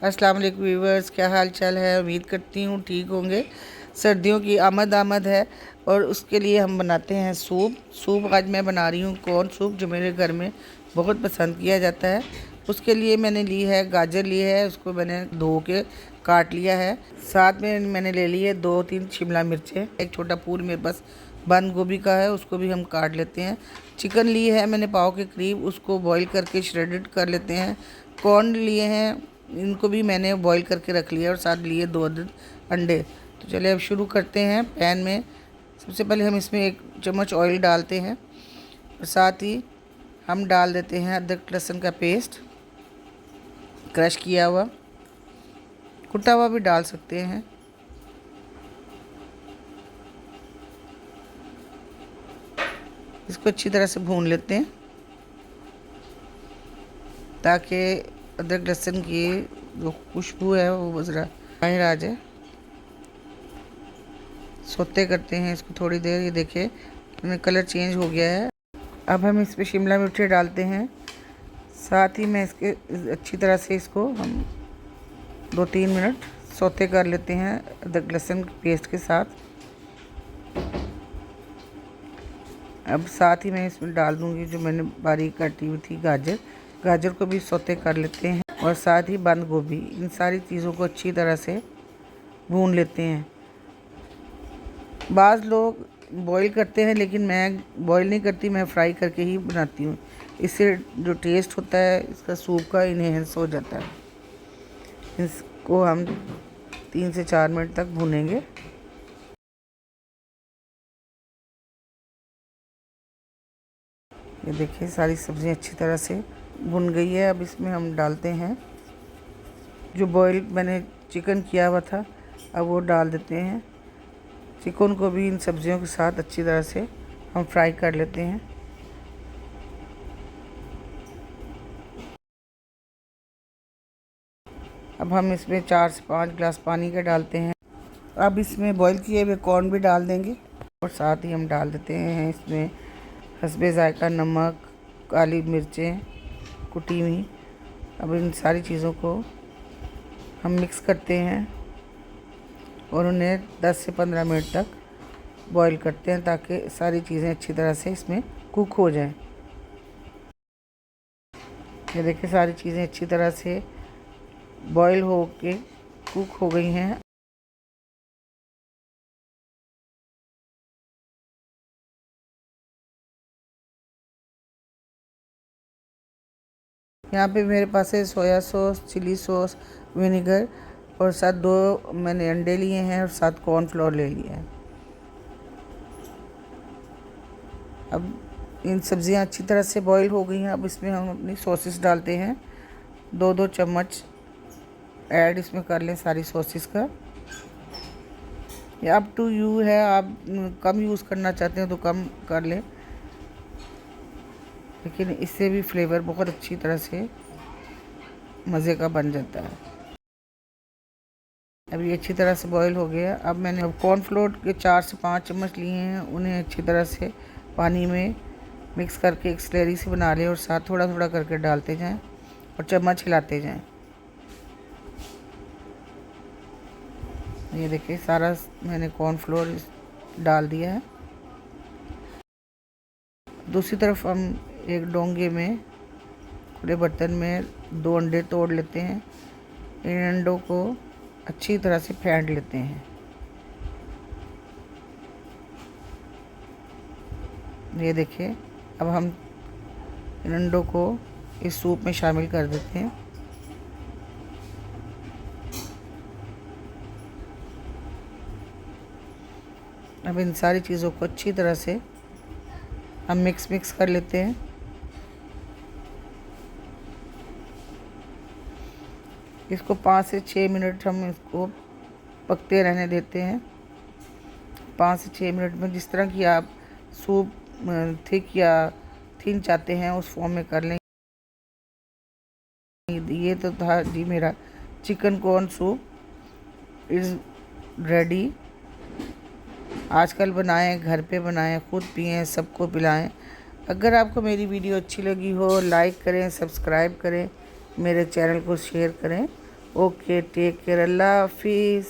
अस्सलाम वालेकुम व्यूवर्स, क्या हाल चाल है। उम्मीद करती हूँ ठीक होंगे। सर्दियों की आमद है और उसके लिए हम बनाते हैं सूप। आज मैं बना रही हूँ कॉर्न सूप, जो मेरे घर में बहुत पसंद किया जाता है। उसके लिए मैंने ली है गाजर ली है, उसको मैंने धो के काट लिया है। साथ में मैंने ले ली है 2-3 शिमला मिर्चें, एक छोटा फूल मेरे पास बंद गोभी का है, उसको भी हम काट लेते हैं। चिकन ली है मैंने पाव के करीब, उसको बॉईल करके श्रेडेड कर लेते हैं। कॉर्न लिए हैं, इनको भी मैंने बॉईल करके रख लिया और साथ लिए 2 अदद अंडे। तो चलिए अब शुरू करते हैं। पैन में सबसे पहले हम इसमें 1 चम्मच ऑयल डालते हैं और साथ ही हम डाल देते हैं अदरक लहसुन का पेस्ट, क्रश किया हुआ, कुटा हुआ भी डाल सकते हैं। इसको अच्छी तरह से भून लेते हैं ताकि अदरक लहसुन की जो खुशबू है वो ज़रा बाहर आ जाए। सोते करते हैं इसको थोड़ी देर। ये देखिए कलर चेंज हो गया है। अब हम इस पे शिमला मिर्ची डालते हैं। साथ ही मैं इसके अच्छी तरह से इसको हम 2-3 मिनट सोते कर लेते हैं अदरक लहसुन पेस्ट के साथ। अब साथ ही मैं इसमें डाल दूंगी जो मैंने बारीक काटी हुई थी गाजर को भी सोते कर लेते हैं और साथ ही बंद गोभी। इन सारी चीज़ों को अच्छी तरह से भून लेते हैं। बाज़ लोग बॉईल करते हैं लेकिन मैं बॉईल नहीं करती, मैं फ्राई करके ही बनाती हूँ। इससे जो टेस्ट होता है इसका सूप का इन्हेंस हो जाता है। इसको हम 3 से 4 मिनट तक भूनेंगे। ये देखिए सारी सब्ज़ियाँ अच्छी तरह से भुन गई है। अब इसमें हम डालते हैं जो बॉईल मैंने चिकन किया हुआ था, अब वो डाल देते हैं। चिकन को भी इन सब्ज़ियों के साथ अच्छी तरह से हम फ्राई कर लेते हैं। अब हम इसमें 4 से 5 गिलास पानी का डालते हैं। अब इसमें बॉईल किए हुए कॉर्न भी डाल देंगे और साथ ही हम डाल देते हैं इसमें हस्बे ज़ायक़ा नमक, काली मिर्चें कुटी हुई। अब इन सारी चीज़ों को हम मिक्स करते हैं और उन्हें 10 से 15 मिनट तक बॉईल करते हैं ताकि सारी चीज़ें अच्छी तरह से इसमें कुक हो जाएं। ये देखिए सारी चीज़ें अच्छी तरह से बॉईल हो के कुक हो गई हैं। यहाँ पे मेरे पास है soya sauce, chili sauce, vinegar और साथ 2 मैंने अंडे लिए हैं और साथ कॉर्नफ्लोर ले लिया है। अब इन सब्ज़ियाँ अच्छी तरह से बॉईल हो गई हैं। अब इसमें हम अपनी सॉसेस डालते हैं। 2-2 चम्मच ऐड इसमें कर लें सारी सॉसेस का। ये अप टू यू है, आप कम यूज़ करना चाहते हैं तो कम कर लें, लेकिन इससे भी फ्लेवर बहुत अच्छी तरह से मज़े का बन जाता है। अब ये अच्छी तरह से बॉईल हो गया। अब मैंने कॉर्नफ्लोर के 4 से 5 चम्मच लिए हैं, उन्हें अच्छी तरह से पानी में मिक्स करके एक स्लरी से बना लें और साथ थोड़ा थोड़ा करके डालते जाएं और चम्मच हिलाते जाएं। ये देखिए सारा मैंने कॉर्नफ्लोर डाल दिया है। दूसरी तरफ हम एक डोंगे में खुले बर्तन में 2 अंडे तोड़ लेते हैं। इन अंडों को अच्छी तरह से फेंट लेते हैं। ये देखिए अब हम इन अंडों को इस सूप में शामिल कर देते हैं। अब इन सारी चीज़ों को अच्छी तरह से हम मिक्स कर लेते हैं। इसको 5 से 6 मिनट हम इसको पकते रहने देते हैं। 5 से 6 मिनट में जिस तरह की आप सूप थिक या थिन चाहते हैं उस फॉर्म में कर लें। ये तो था जी मेरा chicken corn soup is ready. आजकल बनाएं, घर पे बनाएं, खुद पिएं, सबको पिलाएं। अगर आपको मेरी वीडियो अच्छी लगी हो लाइक करें, सब्सक्राइब करें, मेरे चैनल को शेयर करें ओके, टेक केयर, अल्लाह हाफिज़।